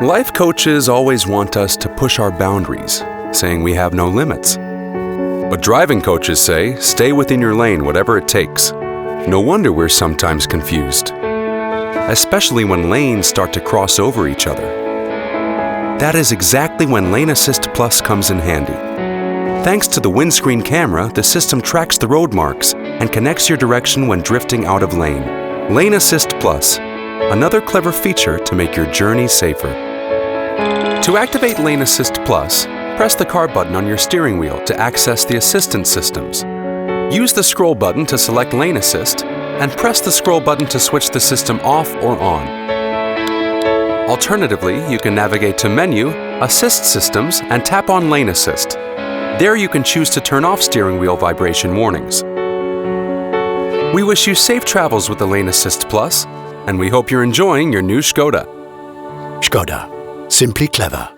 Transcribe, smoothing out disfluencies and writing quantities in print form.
Life coaches always want us to push our boundaries, saying we have no limits. But driving coaches say, stay within your lane, whatever it takes. No wonder we're sometimes confused, especially when lanes start to cross over each other. That is exactly when LaneAssist Plus comes in handy. Thanks to the windscreen camera, the system tracks the road marks and connects your direction when drifting out of lane. LaneAssist Plus, another clever feature to make your journey safer. To activate LaneAssist Plus, press the car button on your steering wheel to access the assistance systems. Use the scroll button to select LaneAssist and press the scroll button to switch the system off or on. Alternatively, you can navigate to Menu, Assist Systems, and tap on LaneAssist. There you can choose to turn off steering wheel vibration warnings. We wish you safe travels with the LaneAssist Plus, and we hope you're enjoying your new Škoda. Škoda. Simply clever.